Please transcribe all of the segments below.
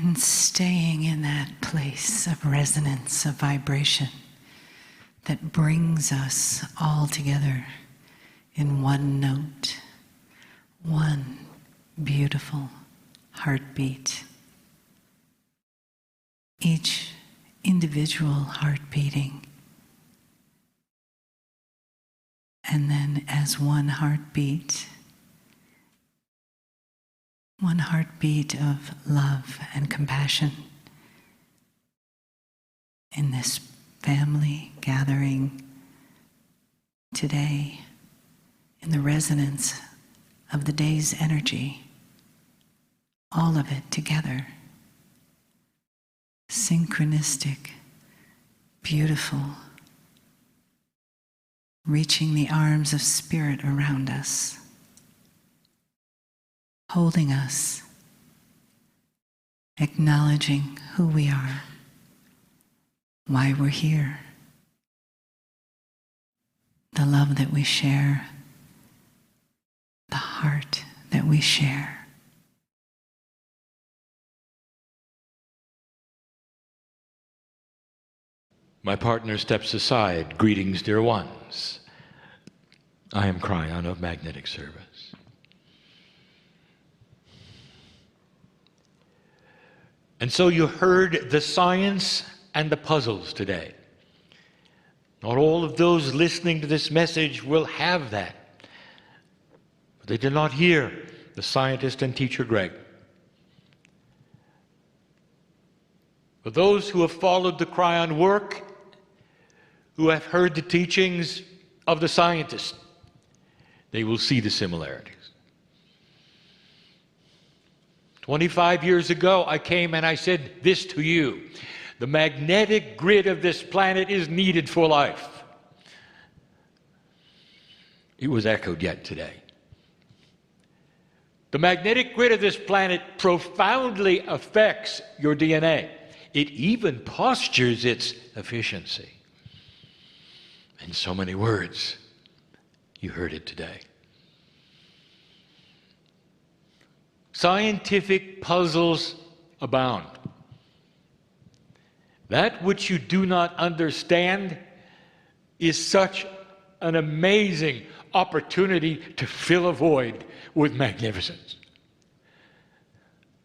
And staying in that place of resonance, of vibration that brings us all together in one note, one beautiful heartbeat. Each individual heart beating. And then as one heartbeat of love and compassion in this family gathering today, in the resonance of the day's energy, all of it together, synchronistic, beautiful, reaching the arms of spirit around us, holding us, acknowledging who we are, why we're here, the love that we share, the heart that we share. My partner steps aside. Greetings, dear ones. I am Kryon of Magnetic Service. And so you heard the science and the puzzles today. Not all of those listening to this message will have that. But they did not hear the scientist and teacher Greg. For those who have followed the Kryon work, who have heard the teachings of the scientist, they will see the similarities. 25 years ago, I came and I said this to you: the magnetic grid of this planet is needed for life. It was echoed yet today. The magnetic grid of this planet profoundly affects your DNA. It even postures its efficiency. In so many words, you heard it today. Scientific puzzles abound. That which you do not understand is such an amazing opportunity to fill a void with magnificence.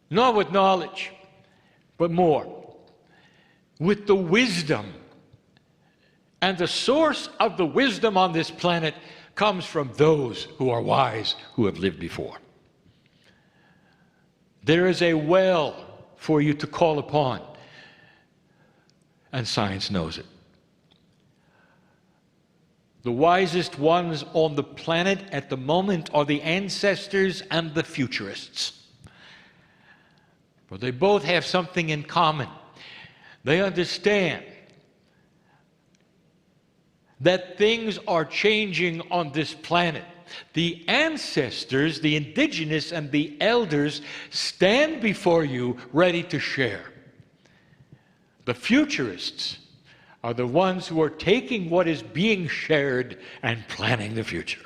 Not with knowledge, but more. With the wisdom. And the source of the wisdom on this planet comes from those who are wise, who have lived before. There is a well for you to call upon, and science knows it. The wisest ones on the planet at the moment are the ancestors and the futurists. For they both have something in common. They understand that things are changing on this planet. The ancestors, the indigenous and the elders, stand before you ready to share. The futurists are the ones who are taking what is being shared and planning the future.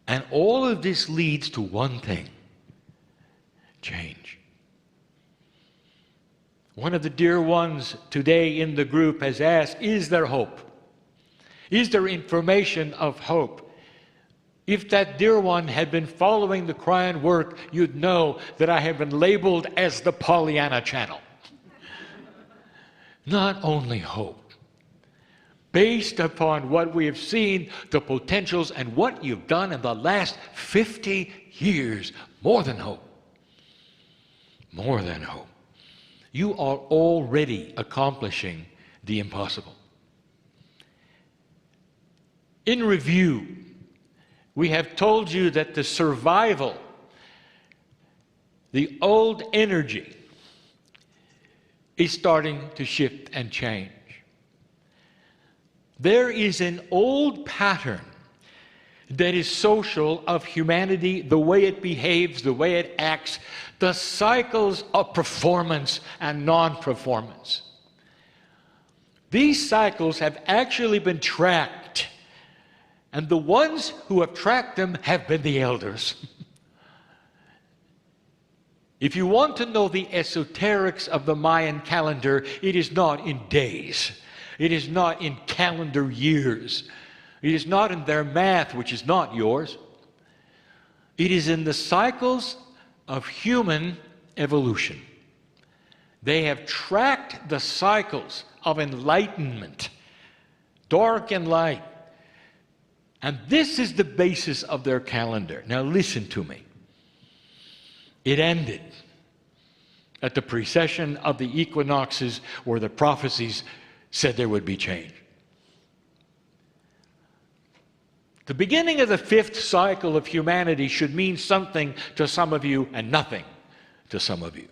And all of this leads to one thing: change. One of the dear ones today in the group has asked, is there hope? Is there information of hope? If that dear one had been following the Kryon work, you'd know that I have been labeled as the Pollyanna channel. Not only hope, based upon what we have seen, the potentials, and what you've done in the last 50 years, more than hope. More than hope. You are already accomplishing the impossible. In review, we have told you that the survival, the old energy, is starting to shift and change. There is an old pattern that is social of humanity, the way it behaves, the way it acts, the cycles of performance and non-performance. These cycles have actually been tracked, and the ones who have tracked them have been the elders. If you want to know the esoterics of the Mayan calendar, it is not in days. It is not in calendar years. It is not in their math, which is not yours. It is in the cycles of human evolution. They have tracked the cycles of enlightenment, dark and light. And this is the basis of their calendar. Now listen to me. It ended at the precession of the equinoxes where the prophecies said there would be change. The beginning of the fifth cycle of humanity should mean something to some of you and nothing to some of you.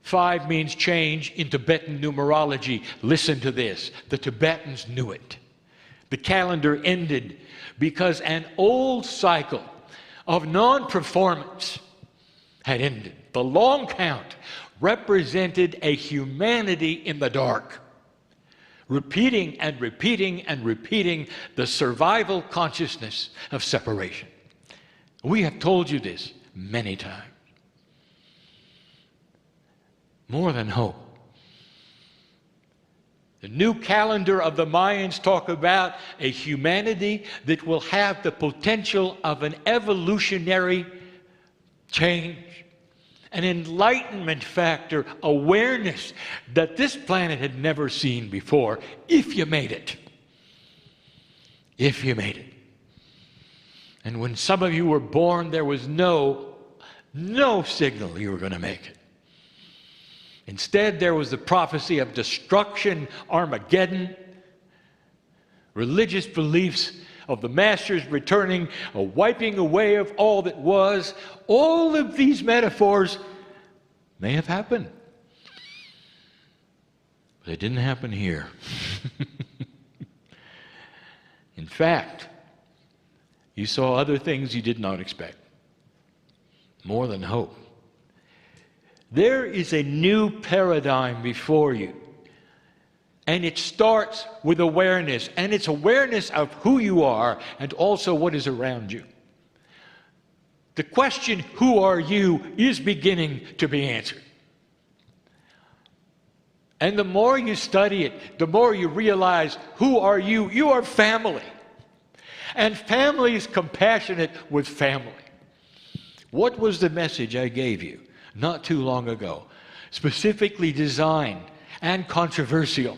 5 means change in Tibetan numerology. Listen to this. The Tibetans knew it. The calendar ended because an old cycle of non-performance had ended. The long count represented a humanity in the dark, repeating and repeating and repeating the survival consciousness of separation. We have told you this many times. More than hope. The new calendar of the Mayans talk about a humanity that will have the potential of an evolutionary change, an enlightenment factor, awareness that this planet had never seen before, if you made it. If you made it. And when some of you were born, there was no signal you were going to make it. Instead, there was the prophecy of destruction, Armageddon, religious beliefs of the masters returning, a wiping away of all that was. All of these metaphors may have happened. But they didn't happen here. In fact, you saw other things you did not expect. More than hope. There is a new paradigm before you. And it starts with awareness. And it's awareness of who you are and also what is around you. The question, who are you, is beginning to be answered. And the more you study it, the more you realize, who are you? You are family. And family is compassionate with family. What was the message I gave you not too long ago, specifically designed and controversial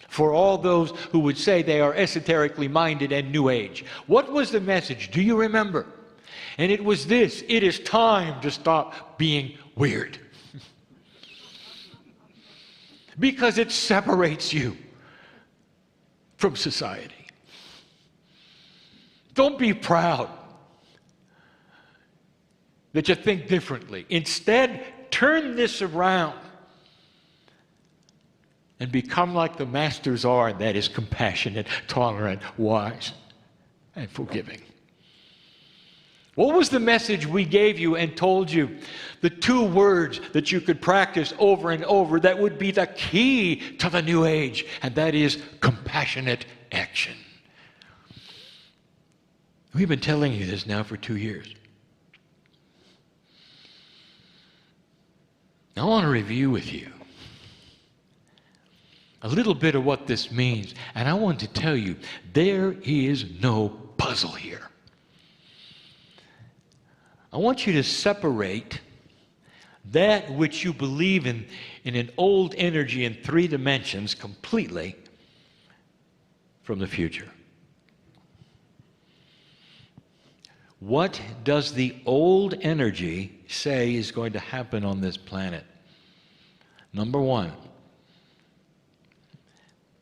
for all those who would say they are esoterically minded and New Age? What was the message? Do you remember? And it was this: it is time to stop being weird. Because it separates you from society. Don't be proud that you think differently. Instead, turn this around and become like the masters are, and that is compassionate, tolerant, wise, and forgiving. What was the message we gave you and told you? The 2 words that you could practice over and over that would be the key to the New Age, and that is compassionate action. We've been telling you this now for 2 years. I want to review with you a little bit of what this means. And I want to tell you, there is no puzzle here. I want you to separate that which you believe in an old energy in 3 dimensions completely from the future. What does the old energy say is going to happen on this planet? Number 1,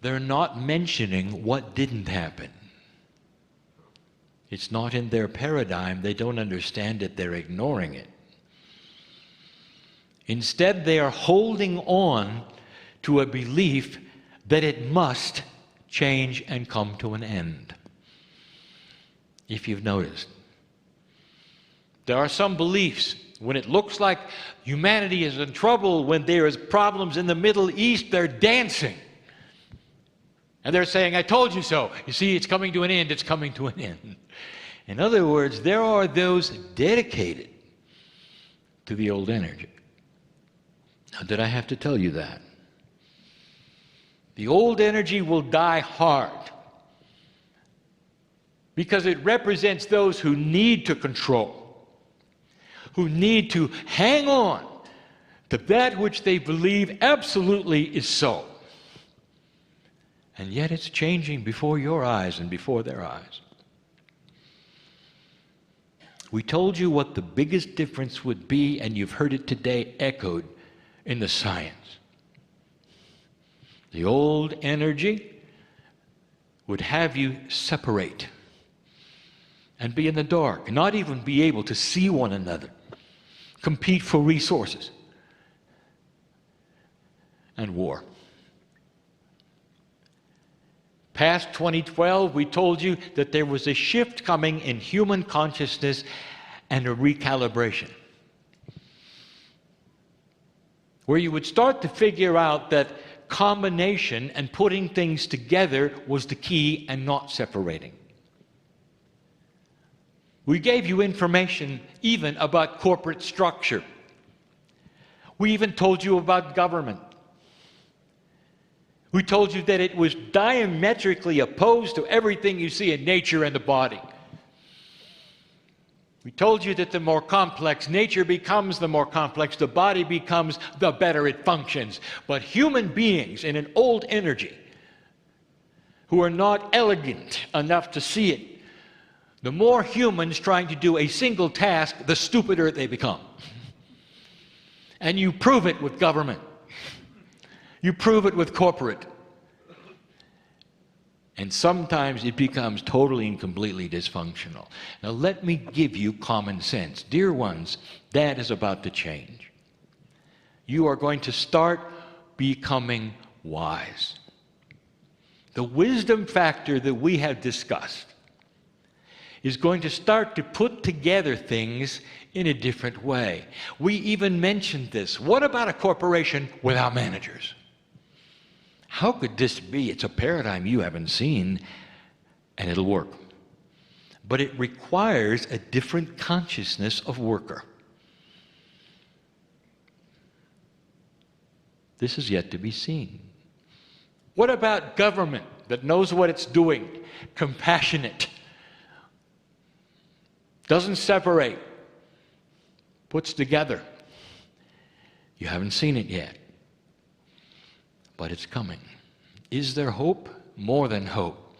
they're not mentioning what didn't happen. It's not in their paradigm. They don't understand it. They're ignoring it. Instead, they are holding on to a belief that it must change and come to an end. If you've noticed. There are some beliefs, when it looks like humanity is in trouble, when there is problems in the Middle East, they're dancing. And they're saying, I told you so. You see, it's coming to an end. It's coming to an end. In other words, there are those dedicated to the old energy. Now, did I have to tell you that? The old energy will die hard because it represents those who need to control, who need to hang on to that which they believe absolutely is so. And yet it's changing before your eyes and before their eyes. We told you what the biggest difference would be, and you've heard it today echoed in the science. The old energy would have you separate and be in the dark, and not even be able to see one another, compete for resources and war. Past 2012, we told you that there was a shift coming in human consciousness and a recalibration, where you would start to figure out that combination and putting things together was the key and not separating. We gave you information even about corporate structure. We even told you about government. We told you that it was diametrically opposed to everything you see in nature and the body. We told you that the more complex nature becomes, the more complex the body becomes, the better it functions. But human beings in an old energy who are not elegant enough to see it, the more humans trying to do a single task, the stupider they become. And you prove it with government. You prove it with corporate. And sometimes it becomes totally and completely dysfunctional. Now let me give you common sense. Dear ones, that is about to change. You are going to start becoming wise. The wisdom factor that we have discussed is going to start to put together things in a different way. We even mentioned this. What about a corporation without managers? How could this be? It's a paradigm you haven't seen, and it'll work. But it requires a different consciousness of worker. This is yet to be seen. What about government that knows what it's doing, compassionate, doesn't separate, puts together? You haven't seen it yet. But it's coming. Is there hope? More than hope.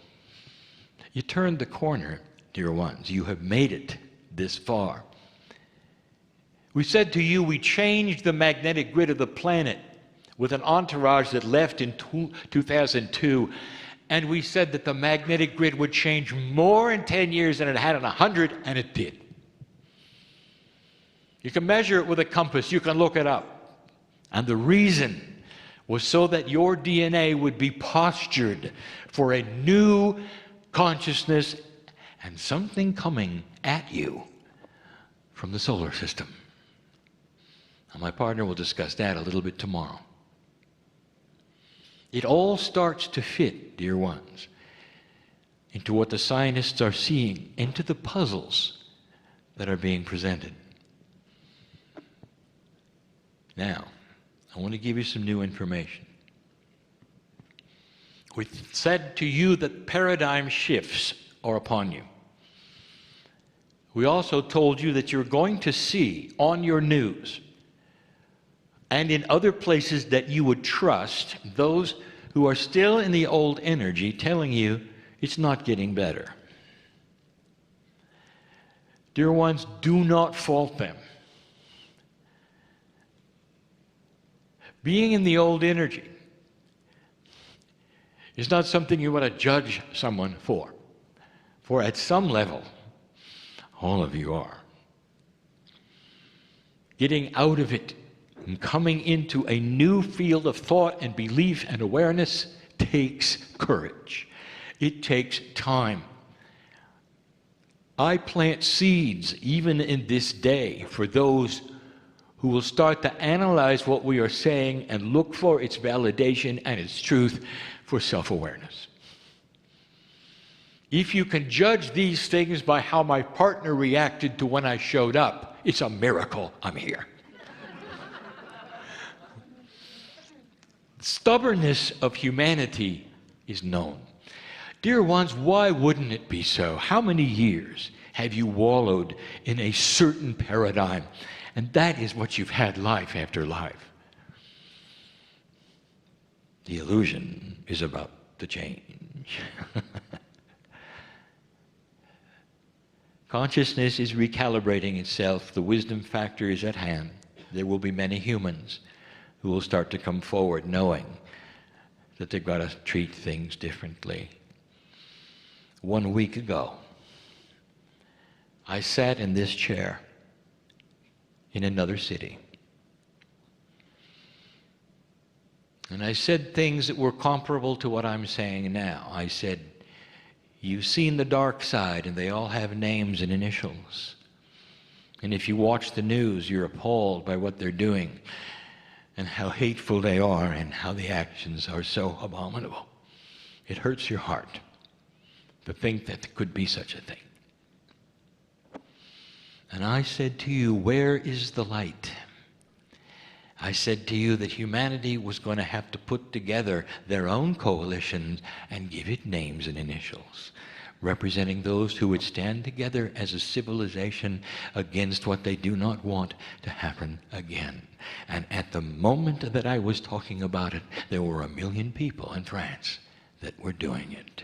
You turned the corner, dear ones. You have made it this far. We said to you we changed the magnetic grid of the planet with an entourage that left in 2002. And we said that the magnetic grid would change more in 10 years than it had in 100, and it did. You can measure it with a compass. You can look it up. And the reason was so that your DNA would be postured for a new consciousness and something coming at you from the solar system. Now, my partner will discuss that a little bit tomorrow. It all starts to fit, dear ones, into what the scientists are seeing, into the puzzles that are being presented. Now, I want to give you some new information. We said to you that paradigm shifts are upon you. We also told you that you're going to see on your news and in other places that you would trust those who are still in the old energy telling you it's not getting better. Dear ones, do not fault them. Being in the old energy is not something you want to judge someone for. For at some level, all of you are. Getting out of it and coming into a new field of thought and belief and awareness takes courage. It takes time. I plant seeds even in this day for those who will start to analyze what we are saying and look for its validation and its truth for self-awareness. If you can judge these things by how my partner reacted to when I showed up, it's a miracle I'm here. stubbornness of humanity is known. Dear ones, why wouldn't it be so? How many years have you wallowed in a certain paradigm? And that is what you've had life after life. The illusion is about to change. Consciousness is recalibrating itself. The wisdom factor is at hand. There will be many humans who will start to come forward knowing that they've got to treat things differently. 1 week ago, I sat in this chair in another city. And I said things that were comparable to what I'm saying now. I said, you've seen the dark side, and they all have names and initials. And if you watch the news, you're appalled by what they're doing and how hateful they are and how the actions are so abominable. It hurts your heart to think that there could be such a thing. And I said to you, where is the light? I said to you that humanity was going to have to put together their own coalitions and give it names and initials, representing those who would stand together as a civilization against what they do not want to happen again. And at the moment that I was talking about it, there were 1 million people in France that were doing it.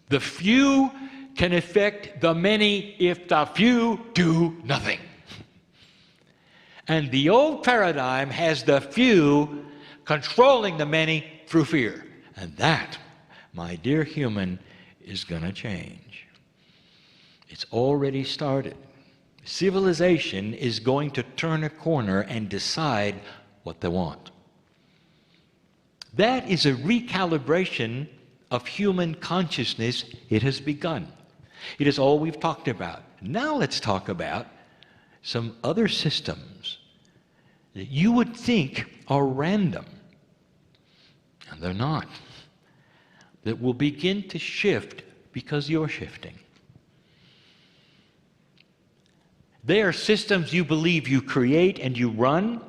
The few can affect the many if the few do nothing. And the old paradigm has the few controlling the many through fear. And that, my dear human, is going to change. It's already started. Civilization is going to turn a corner and decide what they want. That is a recalibration of human consciousness. It has begun. It is all we've talked about. Now let's talk about some other systems that you would think are random, and they're not, that will begin to shift because you're shifting. They are systems you believe you create and you run.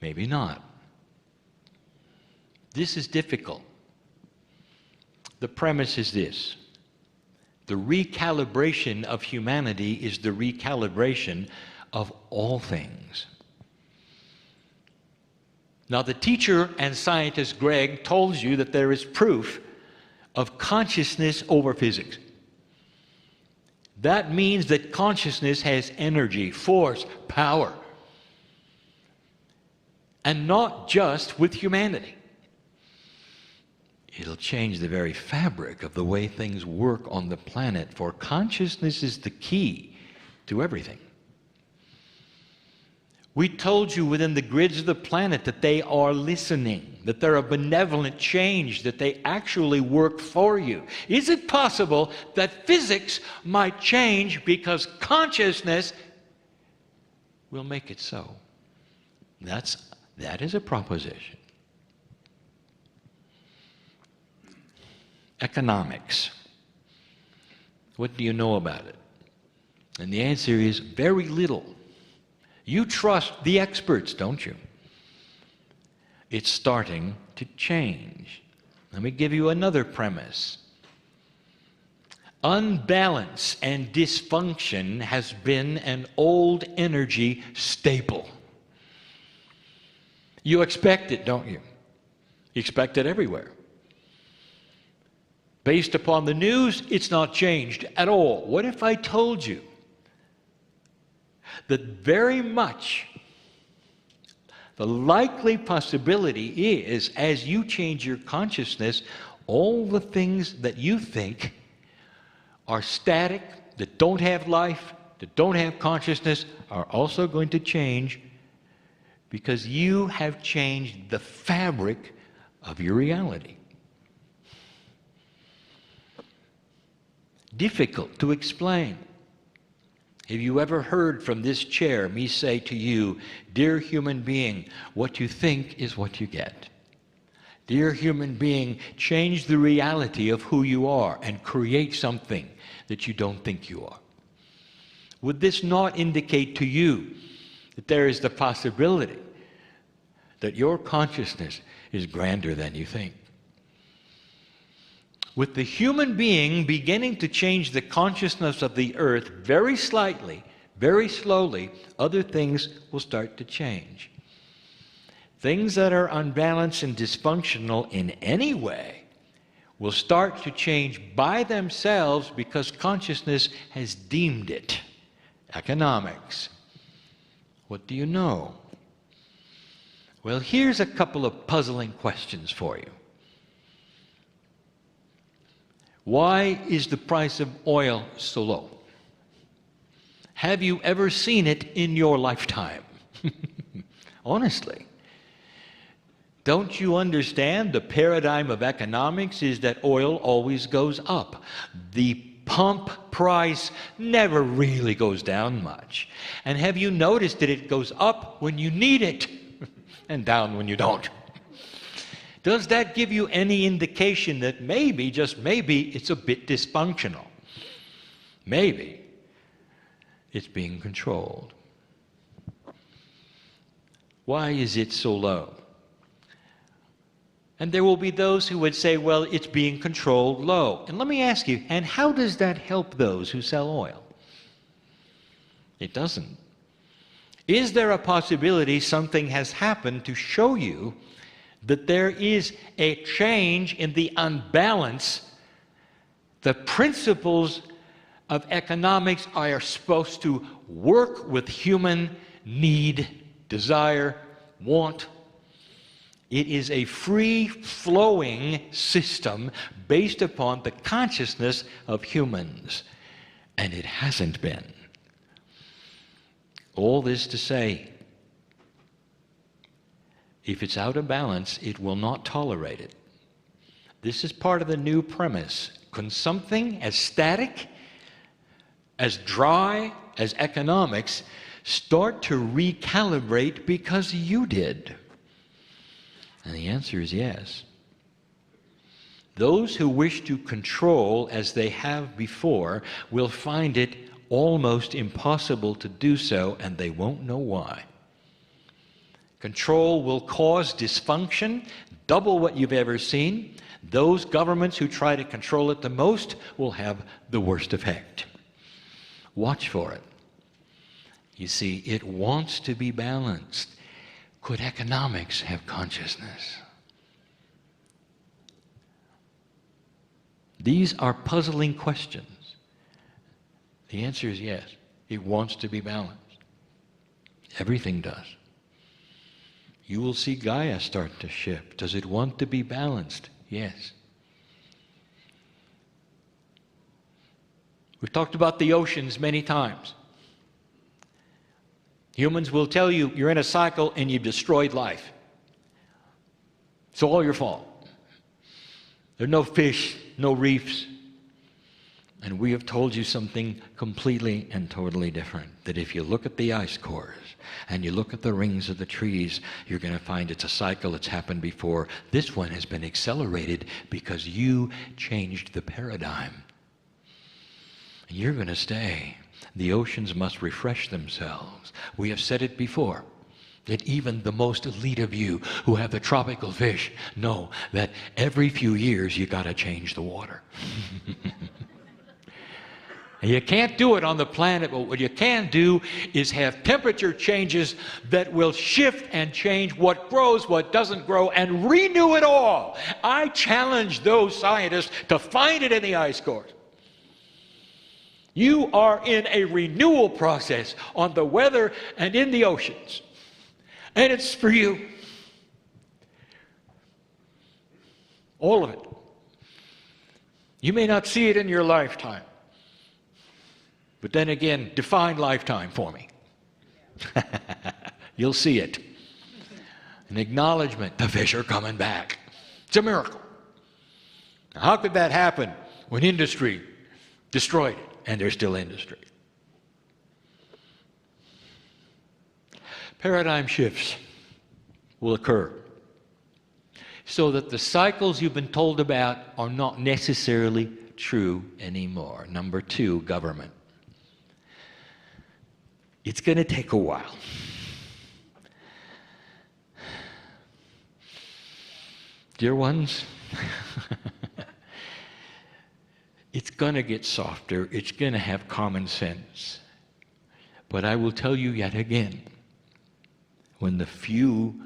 Maybe not. This is difficult. The premise is this: the recalibration of humanity is the recalibration of all things. Now, the teacher and scientist Greg told you that there is proof of consciousness over physics. That means that consciousness has energy, force, power, and not just with humanity. It'll change the very fabric of the way things work on the planet, for consciousness is the key to everything. We told you within the grids of the planet that they are listening, that they're a benevolent change, that they actually work for you. Is it possible that physics might change because consciousness will make it so? That is a proposition. Economics. What do you know about it? And the answer is very little. You trust the experts, don't you? It's starting to change. Let me give you another premise. Unbalance and dysfunction has been an old energy staple. You expect it, don't you? You expect it everywhere. Based upon the news, it's not changed at all. What if I told you that very much the likely possibility is, as you change your consciousness, all the things that you think are static, that don't have life, that don't have consciousness, are also going to change because you have changed the fabric of your reality. Difficult to explain. Have you ever heard from this chair me say to you, dear human being, what you think is what you get? Dear human being, change the reality of who you are and create something that you don't think you are. Would this not indicate to you that there is the possibility that your consciousness is grander than you think? With the human being beginning to change the consciousness of the earth very slightly, very slowly, other things will start to change. Things that are unbalanced and dysfunctional in any way will start to change by themselves because consciousness has deemed it. Economics. What do you know? Well, here's a couple of puzzling questions for you. Why is the price of oil so low? Have you ever seen it in your lifetime? Honestly. Don't you understand the paradigm of economics is that oil always goes up? The pump price never really goes down much. And have you noticed that it goes up when you need it and down when you don't? Does that give you any indication that maybe, just maybe, it's a bit dysfunctional? Maybe it's being controlled. Why is it so low? And there will be those who would say, well, it's being controlled low. And let me ask you, and how does that help those who sell oil? It doesn't. Is there a possibility something has happened to show you that there is a change in the unbalance? The principles of economics are supposed to work with human need, desire, want. It is a free-flowing system based upon the consciousness of humans, and it hasn't been. All this to say, if it's out of balance, it will not tolerate it. This is part of the new premise. Can something as static, as dry as economics start to recalibrate because you did? And the answer is yes. Those who wish to control as they have before will find it almost impossible to do so, and they won't know why. Control will cause dysfunction, double what you've ever seen. Those governments who try to control it the most will have the worst effect. Watch for it. You see, it wants to be balanced. Could economics have consciousness? These are puzzling questions. The answer is yes. It wants to be balanced. Everything does. You will see Gaia start to shift. Does it want to be balanced? Yes. We've talked about the oceans many times. Humans will tell you you're in a cycle and you've destroyed life. It's all your fault. There are no fish, no reefs. And we have told you something completely and totally different. That if you look at the ice cores and you look at the rings of the trees, you're going to find it's a cycle that's happened before. This one has been accelerated because you changed the paradigm. And you're going to stay. The oceans must refresh themselves. We have said it before, that even the most elite of you who have the tropical fish know that every few years you got to change the water. And you can't do it on the planet, but what you can do is have temperature changes that will shift and change what grows, what doesn't grow, and renew it all. I challenge those scientists to find it in the ice cores. You are in a renewal process on the weather and in the oceans. And it's for you. All of it. You may not see it in your lifetime. But then again, define lifetime for me. You'll see it. An acknowledgement, the fish are coming back. It's a miracle. Now, how could that happen when industry destroyed it? And there's still industry. Paradigm shifts will occur so that the cycles you've been told about are not necessarily true anymore. Number two, government. It's going to take a while. Dear ones, it's going to get softer. It's going to have common sense. But I will tell you yet again, when the few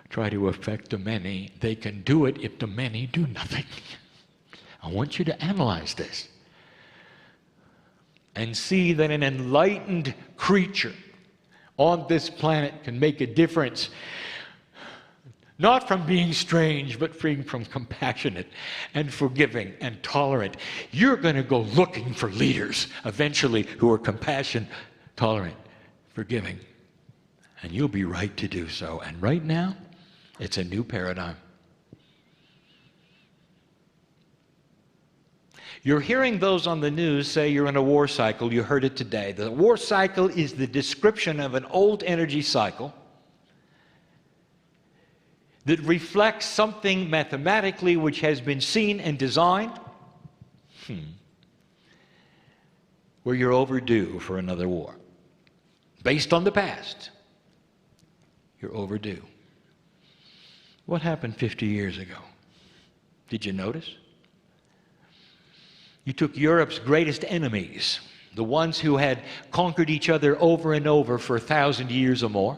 try to affect the many, they can do it if the many do nothing. I want you to analyze this and see that an enlightened creature on this planet can make a difference, not from being strange, but being from compassionate and forgiving and tolerant. You're going to go looking for leaders eventually who are compassionate, tolerant, forgiving, and you'll be right to do so. And right now, it's a new paradigm. You're hearing those on the news say you're in a war cycle. You heard it today. The war cycle is the description of an old energy cycle that reflects something mathematically which has been seen and designed, where you're overdue for another war. Based on the past, you're overdue. What happened 50 years ago? Did you notice? You took Europe's greatest enemies, the ones who had conquered each other over and over for 1,000 years or more,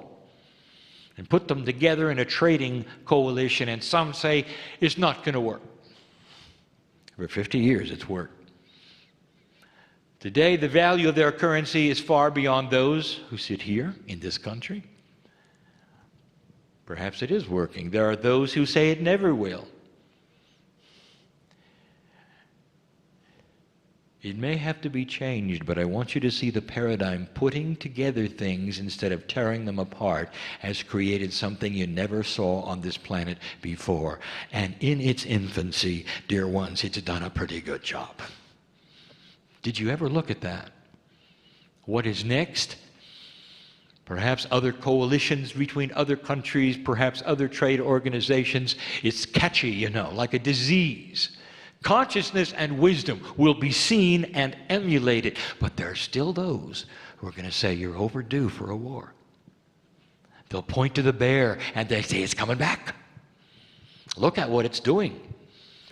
and put them together in a trading coalition, and some say it's not going to work. For 50 years it's worked. Today the value of their currency is far beyond those who sit here in this country. Perhaps it is working. There are those who say it never will. It may have to be changed, but I want you to see the paradigm. Putting together things instead of tearing them apart has created something you never saw on this planet before. And in its infancy, dear ones, it's done a pretty good job. Did you ever look at that? What is next? Perhaps other coalitions between other countries, perhaps other trade organizations. It's catchy, you know, like a disease. Consciousness and wisdom will be seen and emulated, but there are still those who are going to say you're overdue for a war. They'll point to the bear and they say it's coming back. Look at what it's doing.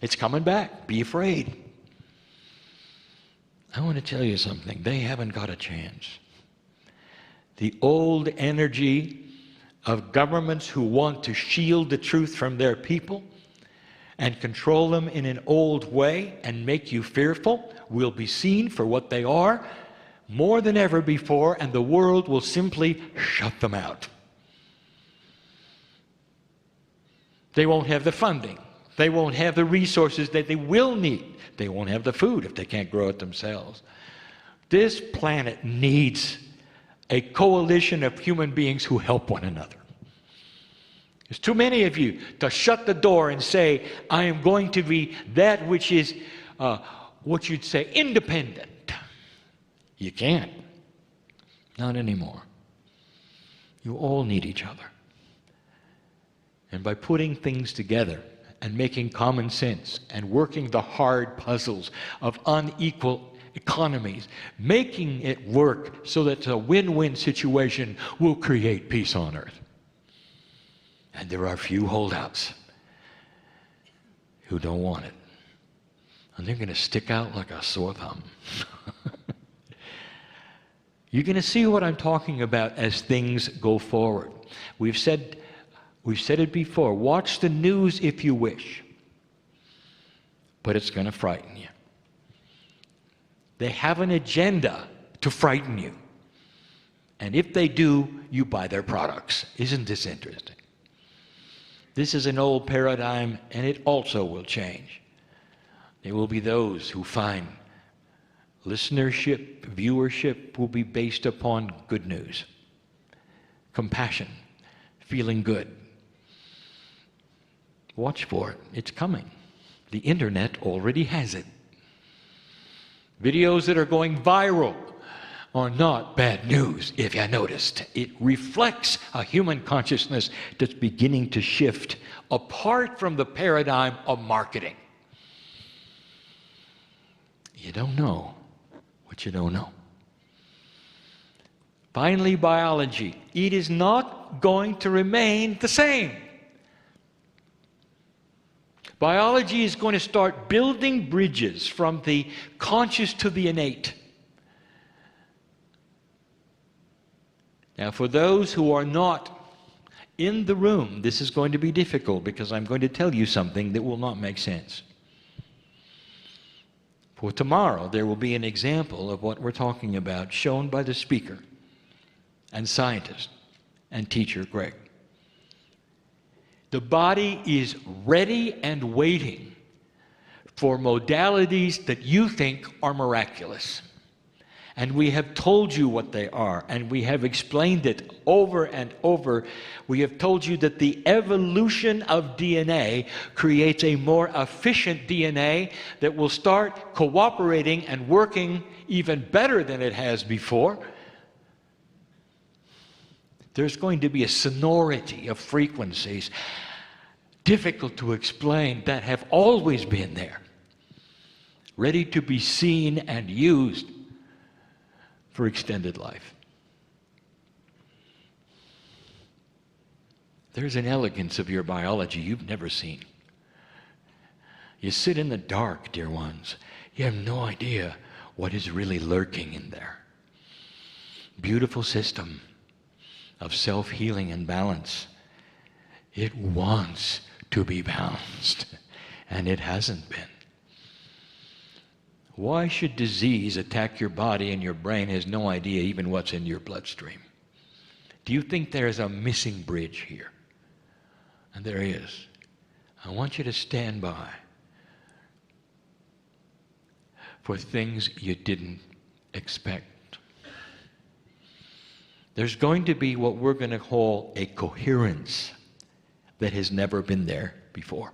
It's coming back. Be afraid. I want to tell you something. They haven't got a chance. The old energy of governments who want to shield the truth from their people and control them in an old way and make you fearful will be seen for what they are more than ever before, and the world will simply shut them out. They won't have the funding. They won't have the resources that they will need. They won't have the food if they can't grow it themselves. This planet needs a coalition of human beings who help one another. There's too many of you to shut the door and say, I am going to be that which is, what you'd say, independent. You can't. Not anymore. You all need each other. And by putting things together and making common sense and working the hard puzzles of unequal economies, making it work so that it's a win-win situation, will create peace on earth. And there are few holdouts who don't want it. And they're going to stick out like a sore thumb. You're going to see what I'm talking about as things go forward. We've said it before. Watch the news if you wish. But it's going to frighten you. They have an agenda to frighten you. And if they do, you buy their products. Isn't this interesting? This is an old paradigm, and it also will change. There will be those who find listenership, viewership will be based upon good news, compassion, feeling good. Watch for it. It's coming. The internet already has it. Videos that are going viral are not bad news, if you noticed. It reflects a human consciousness that's beginning to shift apart from the paradigm of marketing. You don't know what you don't know. Finally, biology. It is not going to remain the same. Biology is going to start building bridges from the conscious to the innate. Now, for those who are not in the room, this is going to be difficult because I'm going to tell you something that will not make sense. For tomorrow, there will be an example of what we're talking about shown by the speaker and scientist and teacher, Greg. The body is ready and waiting for modalities that you think are miraculous. And we have told you what they are, and we have explained it over and over. We have told you that the evolution of DNA creates a more efficient DNA that will start cooperating and working even better than it has before. There's going to be a sonority of frequencies, difficult to explain, that have always been there, ready to be seen and used for extended life. There's an elegance of your biology you've never seen. You sit in the dark, dear ones. You have no idea what is really lurking in there. Beautiful system of self-healing and balance. It wants to be balanced, and it hasn't been. Why should disease attack your body and your brain has no idea even what's in your bloodstream? Do you think there's a missing bridge here? And there is. I want you to stand by for things you didn't expect. There's going to be what we're going to call a coherence that has never been there before.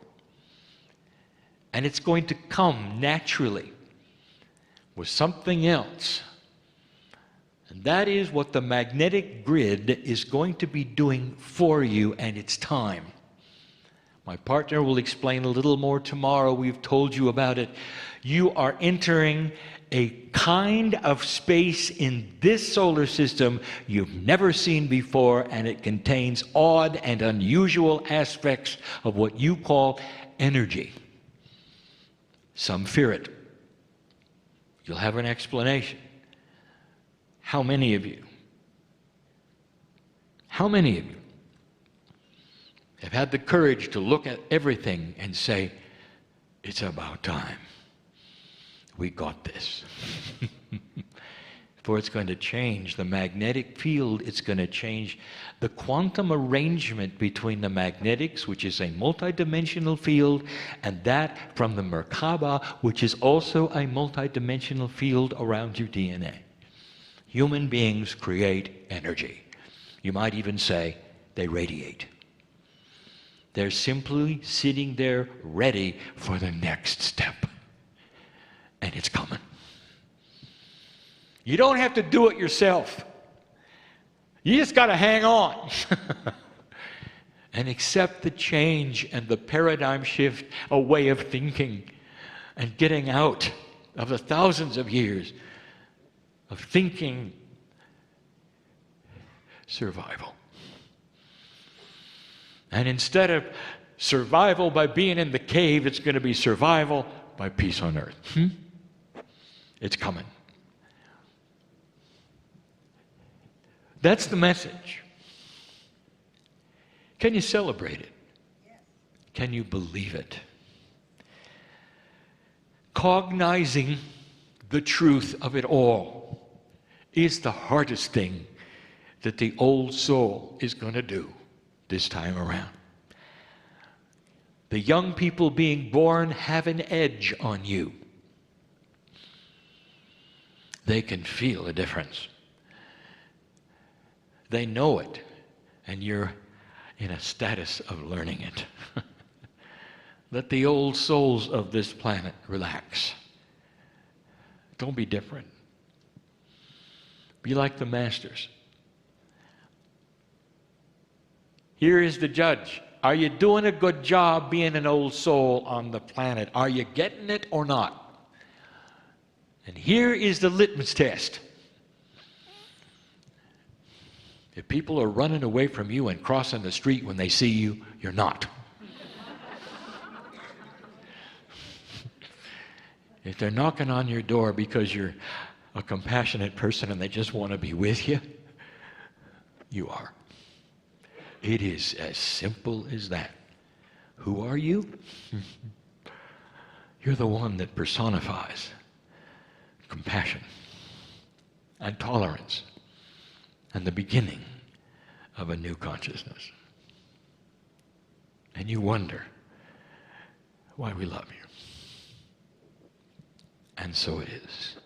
And it's going to come naturally with something else. And that is what the magnetic grid is going to be doing for you, and it's time. My partner will explain a little more tomorrow. We've told you about it. You are entering a kind of space in this solar system you've never seen before, and it contains odd and unusual aspects of what you call energy. Some fear it. You'll have an explanation. How many of you have had the courage to look at everything and say, it's about time. We got this. For it's going to change the magnetic field. It's going to change the quantum arrangement between the magnetics, which is a multidimensional field, and that from the Merkaba, which is also a multidimensional field around your DNA. Human beings create energy. You might even say they radiate. They're simply sitting there ready for the next step. And it's coming. You don't have to do it yourself. You just got to hang on and accept the change and the paradigm shift, a way of thinking, and getting out of the thousands of years of thinking survival. And instead of survival by being in the cave, it's going to be survival by peace on earth. It's coming. That's the message. Can you celebrate it? Yes. Can you believe it? Cognizing the truth of it all is the hardest thing that the old soul is going to do this time around. The young people being born have an edge on you. They can feel a difference. They know it, and you're in a status of learning it. Let the old souls of this planet relax. Don't be different. Be like the masters. Here is the judge. Are you doing a good job being an old soul on the planet? Are you getting it or not? And here is the litmus test. If people are running away from you and crossing the street when they see you, you're not. If they're knocking on your door because you're a compassionate person and they just want to be with you, you are. It is as simple as that. Who are you? You're the one that personifies compassion and tolerance and the beginning of a new consciousness. And you wonder why we love you. And so it is.